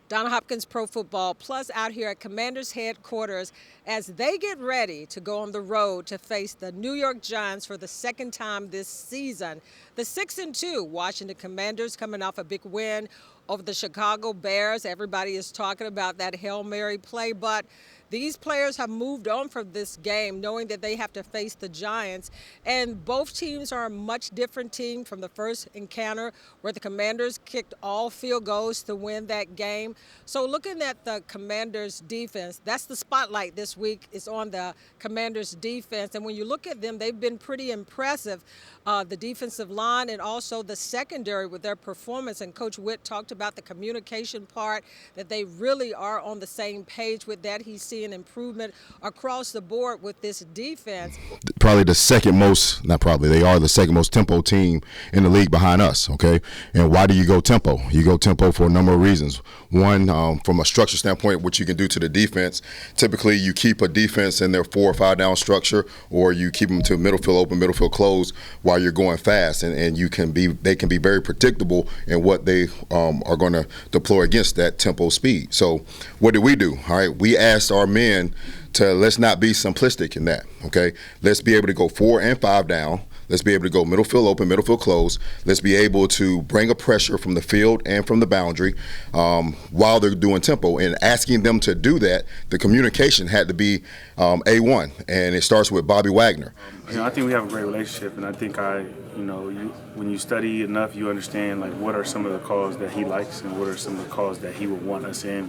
Donna Hopkins, Pro Football Plus, out here at Commanders headquarters as they get ready to go on the road to face the New York Giants for the second time this season. The 6-2 Washington Commanders coming off a big win over the Chicago Bears. Everybody is talking about that Hail Mary play, but these players have moved on from this game knowing that they have to face the Giants. And both teams are a much different team from the first encounter where the Commanders kicked all field goals to win that game. So looking at the Commanders defense, that's the spotlight this week is on the Commanders defense. And when you look at them, they've been pretty impressive. The defensive line and also the secondary with their performance. And Coach Witt talked about the communication part, that they really are on the same page with that. He's seeing improvement across the board with this defense. Probably the second most, not probably, they are the second most tempo team in the league behind us, okay? And why do you go tempo? You go tempo for a number of reasons. One, from a structure standpoint, what you can do to the defense, typically you keep a defense in their 4 or 5 down structure, or you keep them to middle field open, middle field closed while you're going fast, and they can be very predictable in what they are going to deploy against that tempo speed. So what do? All right, we asked our men to let's not be simplistic in that, okay? Let's be able to go 4 and 5 down. Let's be able to go middle field open, middle field closed. Let's be able to bring a pressure from the field and from the boundary while they're doing tempo. And asking them to do that, the communication had to be A1, and it starts with Bobby Wagner. I think we have a great relationship, and I think when you study enough, you understand like what are some of the calls that he likes and what are some of the calls that he would want us in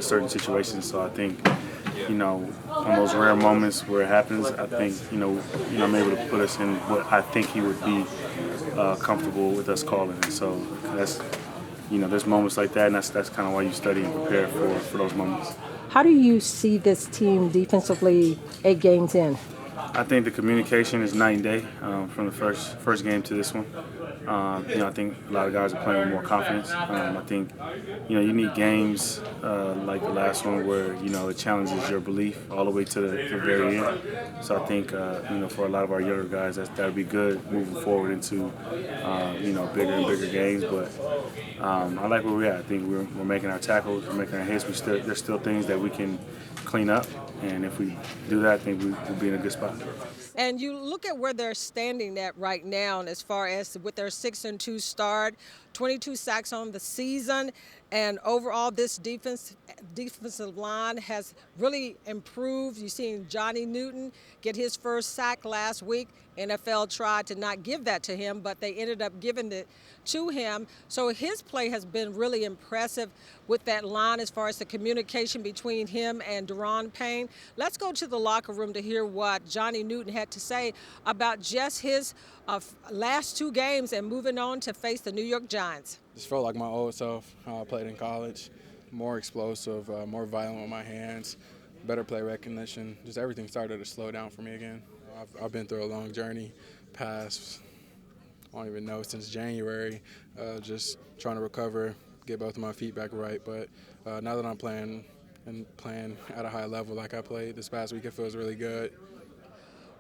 certain situations. So I think, on those rare moments where it happens, I think, I'm able to put us in what I think he would be comfortable with us calling. And so that's, there's moments like that, and that's kind of why you study and prepare for those moments. How do you see this team defensively 8 games in? I think the communication is night and day from the first game to this one. I think a lot of guys are playing with more confidence. I think, you need games like the last one where, it challenges your belief all the way to the very end. So I think, for a lot of our younger guys, that would be good moving forward into, bigger and bigger games. But I like where we're at. I think we're making our tackles, we're making our hits. There's still things that we can clean up. And if we do that, I think we'll be in a good spot. And you look at where they're standing at right now, and as far as with their 6-2 start, 22 sacks on the season, and overall this defensive line has really improved. You've seen Johnny Newton get his first sack last week. NFL tried to not give that to him, but they ended up giving it to him. So his play has been really impressive with that line as far as the communication between him and Daron Payne. Let's go to the locker room to hear what Johnny Newton had to say about just his last 2 games and moving on to face the New York Giants. Just felt like my old self, how I played in college. More explosive, more violent with my hands, better play recognition. Just everything started to slow down for me again. I've been through a long journey, past, I don't even know, since January, just trying to recover, get both of my feet back right. But now that I'm playing at a high level like I played this past week, it feels really good.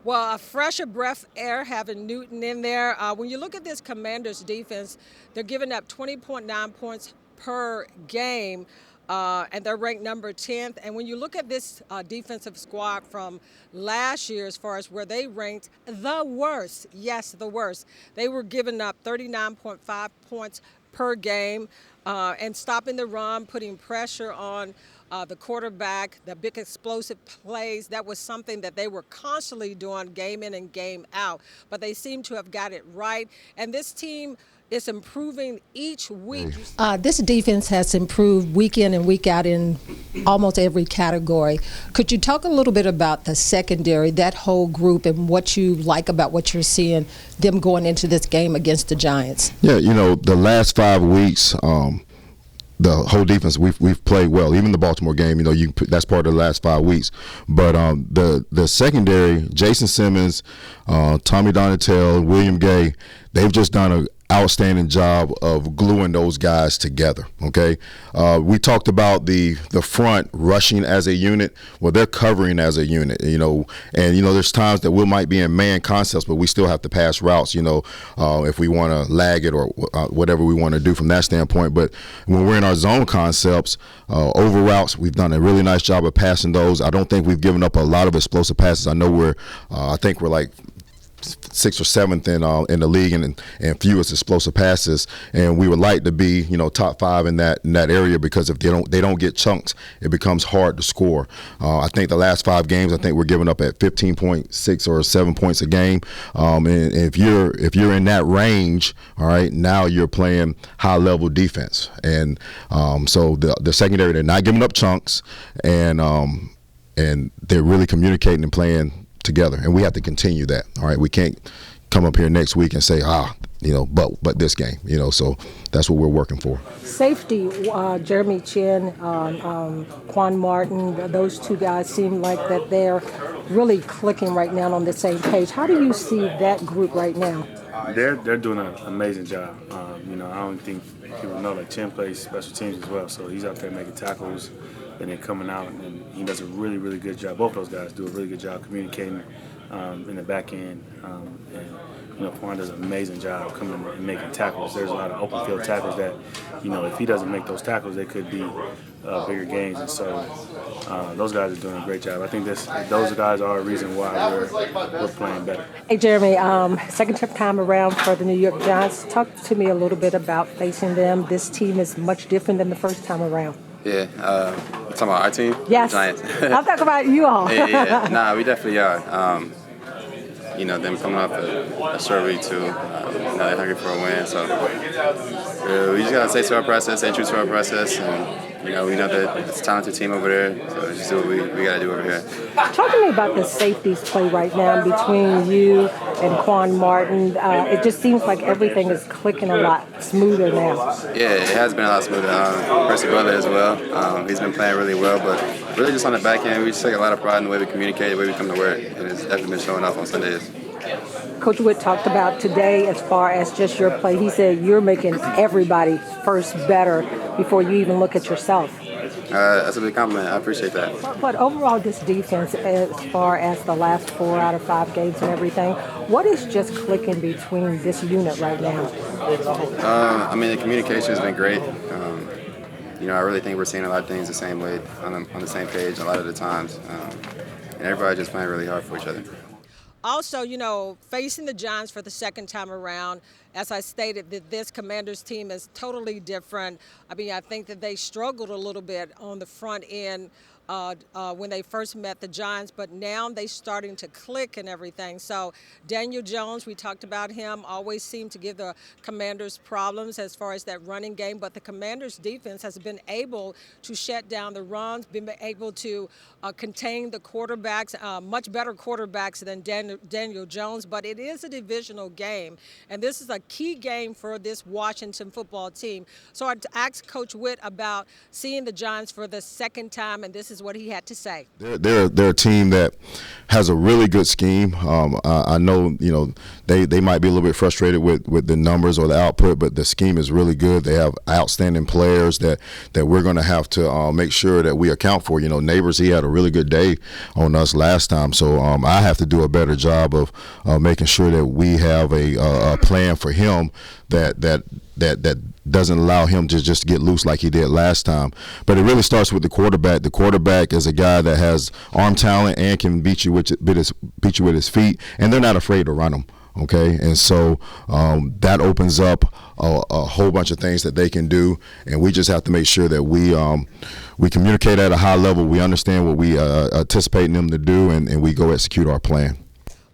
Well, a fresher breath air having Newton in there. When you look at this Commanders defense, they're giving up 20.9 points per game. And they're ranked number 10th. And when you look at this defensive squad from last year as far as where they ranked the worst, yes, the worst, they were giving up 39.5 points per game and stopping the run, putting pressure on the quarterback, the big explosive plays. That was something that they were constantly doing game in and game out. But they seem to have got it right. And this team is improving each week. This defense has improved week in and week out in almost every category. Could you talk a little bit about the secondary, that whole group, and what you like about what you're seeing them going into this game against the Giants? Yeah, the last 5 weeks, the whole defense, we've played well. Even the Baltimore game, that's part of the last 5 weeks. But the secondary, Jason Simmons, Tommy Donatell, William Gay, they've just done an outstanding job of gluing those guys together. Okay, we talked about the front rushing as a unit. Well, they're covering as a unit. And there's times that we might be in man concepts, but we still have to pass routes. If we want to lag it or whatever we want to do from that standpoint. But when we're in our zone concepts, over routes, we've done a really nice job of passing those. I don't think we've given up a lot of explosive passes. I know I think we're like 6th or 7th in the league and fewest explosive passes, and we would like to be top 5 in that area, because if they don't get chunks, it becomes hard to score. I think the last 5 games, I think we're giving up at 15.6 or 7 points a game, and if you're in that range, all right, now you're playing high level defense, and so the secondary, they're not giving up chunks, and they're really communicating and playing together, and we have to continue that. All right, we can't come up here next week and say but this game, so that's what we're working for. Safety, Jeremy Chin, Quan Martin, those two guys seem like that they're really clicking right now on the same page. How do you see that group right now? They're doing an amazing job. I don't think people know that Chin plays special teams as well, so he's out there making tackles and then coming out, and he does a really, really good job. Both those guys do a really good job communicating in the back end, and Quan does an amazing job coming and making tackles. There's a lot of open field tackles that, if he doesn't make those tackles, they could be bigger games, and so those guys are doing a great job. I think those guys are a reason why we're playing better. Hey, Jeremy, second time around for the New York Giants. Talk to me a little bit about facing them. This team is much different than the first time around. Yeah, you talking about our team? Yes. Giants. I'm talking about you all. Yeah. Nah, we definitely are. Them coming off a short week too. They're hungry for a win, so we just gotta stay to our process, stay true to our process, and we know that it's a talented team over there. So just do what we gotta do over here. Talk to me about the safeties play right now between you and Quan Martin. It just seems like everything is clicking a lot smoother now. Yeah, it has been a lot smoother. Percy Butler as well. He's been playing really well, but really just on the back end, we just take a lot of pride in the way we communicate, the way we come to work, and it's definitely been showing off on Sundays. Coach Witt talked about today as far as just your play. He said you're making everybody first better before you even look at yourself. That's a big compliment. I appreciate that. But overall, this defense, as far as the last 4 out of 5 games and everything, what is just clicking between this unit right now? The communication has been great. I really think we're seeing a lot of things the same way, on the same page a lot of the times. And everybody just playing really hard for each other. Also, facing the Giants for the second time around, as I stated, that this Commanders team is totally different. I think that they struggled a little bit on the front end when they first met the Giants, but now they're starting to click and everything. So Daniel Jones, we talked about him, always seemed to give the Commanders problems as far as that running game, but the Commanders defense has been able to shut down the runs, been able to contain the quarterbacks, much better quarterbacks than Daniel Jones, but it is a divisional game, and this is a key game for this Washington football team. So I asked Coach Witt about seeing the Giants for the second time, and this is what he had to say. They're a team that has a really good scheme. I know they might be a little bit frustrated with the numbers or the output, but the scheme is really good. They have outstanding players that we're going to have to make sure that we account for. Neighbors, he had a really good day on us last time, so I have to do a better job of making sure that we have a plan for him that doesn't allow him to just get loose like he did last time. But it really starts with the quarterback. The quarterback is a guy that has arm talent and can beat you with his feet, and they're not afraid to run him. Okay, and so that opens up a whole bunch of things that they can do, and we just have to make sure that we communicate at a high level. We understand what we anticipate them to do, and we go execute our plan.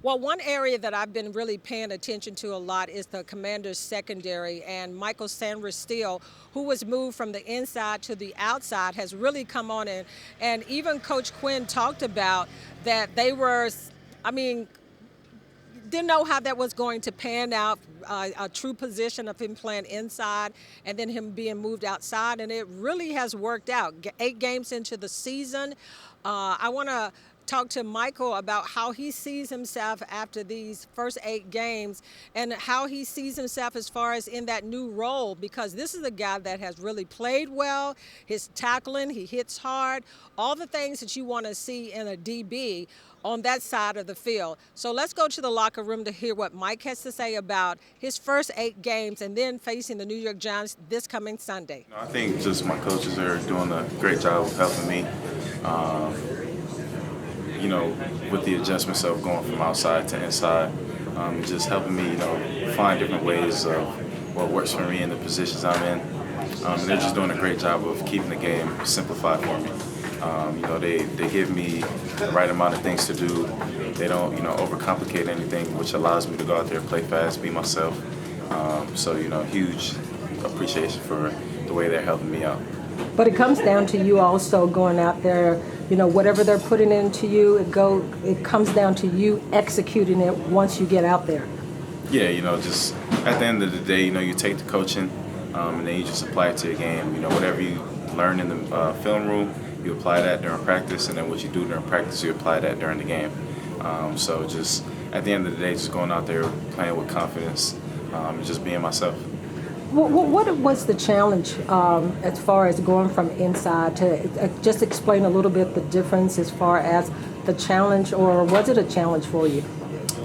Well, one area that I've been really paying attention to a lot is the Commanders' secondary, and Michael Sainristil, who was moved from the inside to the outside, has really come on in. And even Coach Quinn talked about that they were, didn't know how that was going to pan out, a true position of him playing inside and then him being moved outside, and it really has worked out. 8 games into the season, I want to talk to Michael about how he sees himself after these first 8 games and how he sees himself as far as in that new role, because this is a guy that has really played well. His tackling, he hits hard, all the things that you want to see in a DB on that side of the field. So let's go to the locker room to hear what Mike has to say about his first 8 games and then facing the New York Giants this coming Sunday. I think just my coaches are doing a great job of helping me, with the adjustments of going from outside to inside, just helping me, find different ways of what works for me in the positions I'm in. And they're just doing a great job of keeping the game simplified for me. They give me the right amount of things to do. They don't, overcomplicate anything, which allows me to go out there and play fast, be myself. Huge appreciation for the way they're helping me out. But it comes down to you also going out there, whatever they're putting into you, it comes down to you executing it once you get out there. Yeah, just at the end of the day, you take the coaching and then you just apply it to your game. Whatever you learn in the film room, you apply that during practice, and then what you do during practice, you apply that during the game. So just at the end of the day, just going out there playing with confidence, just being myself. What was the challenge as far as going from inside to just explain a little bit the difference as far as the challenge, or was it a challenge for you?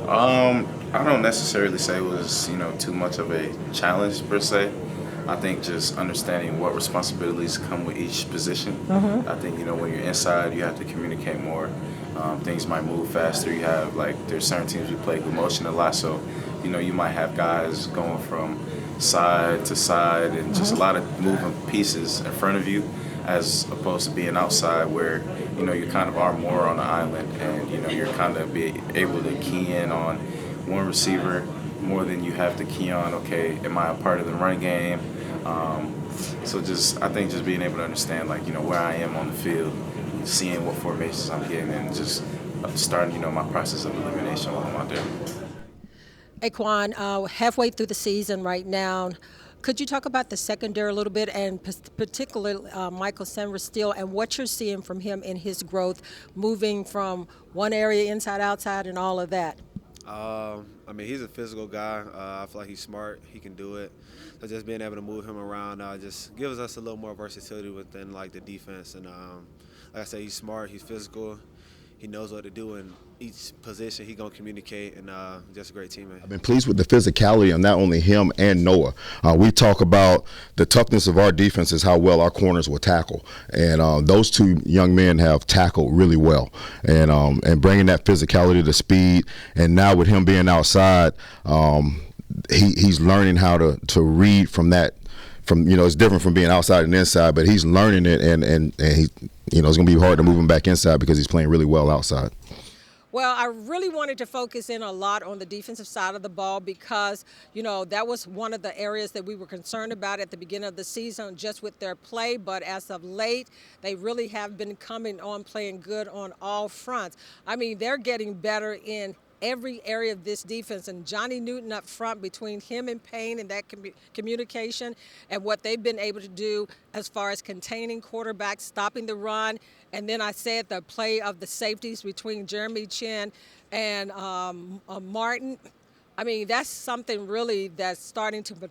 I don't necessarily say it was, too much of a challenge per se. I think just understanding what responsibilities come with each position. Mm-hmm. I think, when you're inside, you have to communicate more. Things might move faster. You have, there's certain teams you play with motion a lot, so, you might have guys going from side to side and just a lot of moving pieces in front of you, as opposed to being outside where, you kind of are more on the island, and, you're kind of be able to key in on one receiver more than you have to key on, okay, am I a part of the run game? I think just being able to understand, where I am on the field, seeing what formations I'm getting, and just starting, my process of elimination while I'm out there. Aquan, halfway through the season right now, could you talk about the secondary a little bit, and particularly Michael Sainristil, and what you're seeing from him in his growth, moving from one area inside, outside, and all of that? He's a physical guy. I feel like he's smart. He can do it. So just being able to move him around just gives us a little more versatility within the defense. And like I said, he's smart. He's physical. He knows what to do in each position. He's going to communicate, and just a great teammate. I've been pleased with the physicality of not only him and Noah. We talk about the toughness of our defense is how well our corners will tackle. And those two young men have tackled really well. And bringing that physicality to speed, and now with him being outside, he's learning how to read from that. It's different from being outside and inside, but he's learning it, and he, it's going to be hard to move him back inside because he's playing really well outside. Well, I really wanted to focus in a lot on the defensive side of the ball because, that was one of the areas that we were concerned about at the beginning of the season just with their play. But as of late, they really have been coming on playing good on all fronts. They're getting better in every area of this defense, and Johnny Newton up front, between him and Payne and that communication and what they've been able to do as far as containing quarterbacks, stopping the run, and then I said the play of the safeties between Jeremy Chin and Martin. That's something really that's starting to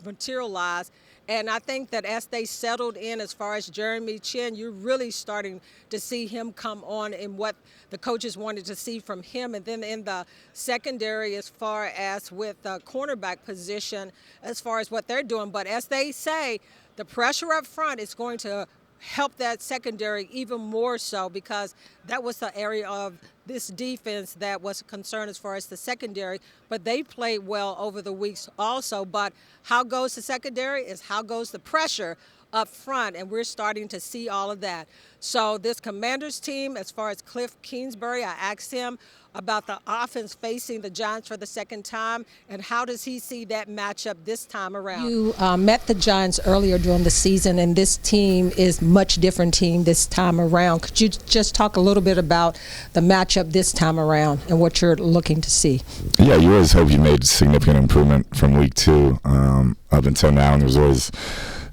materialize. And I think that as they settled in, as far as Jeremy Chin, you're really starting to see him come on in what the coaches wanted to see from him. And then in the secondary, as far as with the cornerback position, as far as what they're doing. But as they say, the pressure up front is going to help that secondary even more so, because that was the area of this defense that was a concern as far as the secondary, but they played well over the weeks also. But how goes the secondary is how goes the pressure up front, and we're starting to see all of that. So this Commanders team, as far as Cliff Kingsbury, I asked him about the offense facing the Giants for the second time, and how does he see that matchup this time around? You met the Giants earlier during the season, and this team is much different team this time around. Could you just talk a little bit about the matchup this time around and what you're looking to see? Yeah, you always hope you made significant improvement from week 2 up until now, and there's always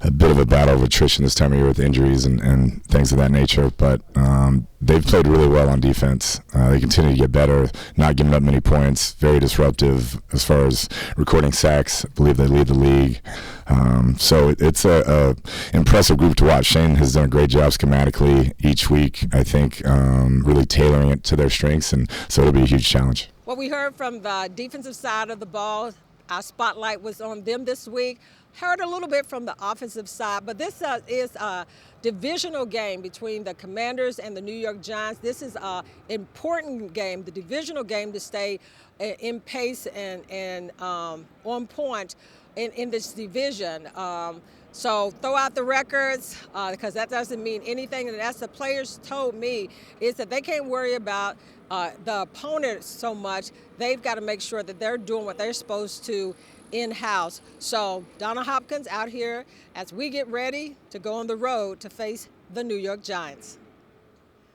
a bit of a battle of attrition this time of year with injuries and things of that nature. But they've played really well on defense. They continue to get better, not giving up many points, very disruptive as far as recording sacks. I believe they lead the league. So it's a impressive group to watch. Shane has done a great job schematically each week, I think, really tailoring it to their strengths, and so it'll be a huge challenge. What we heard from the defensive side of the ball, our spotlight was on them this week. Heard a little bit from the offensive side, but this is a divisional game between the Commanders and the New York Giants. This is an important game, the divisional game, to stay in pace and on point in this division. So throw out the records because that doesn't mean anything. And as the players told me, is that they can't worry about the opponent so much. They've got to make sure that they're doing what they're supposed to in-house. So Donna Hopkins out here as we get ready to go on the road to face the New York Giants.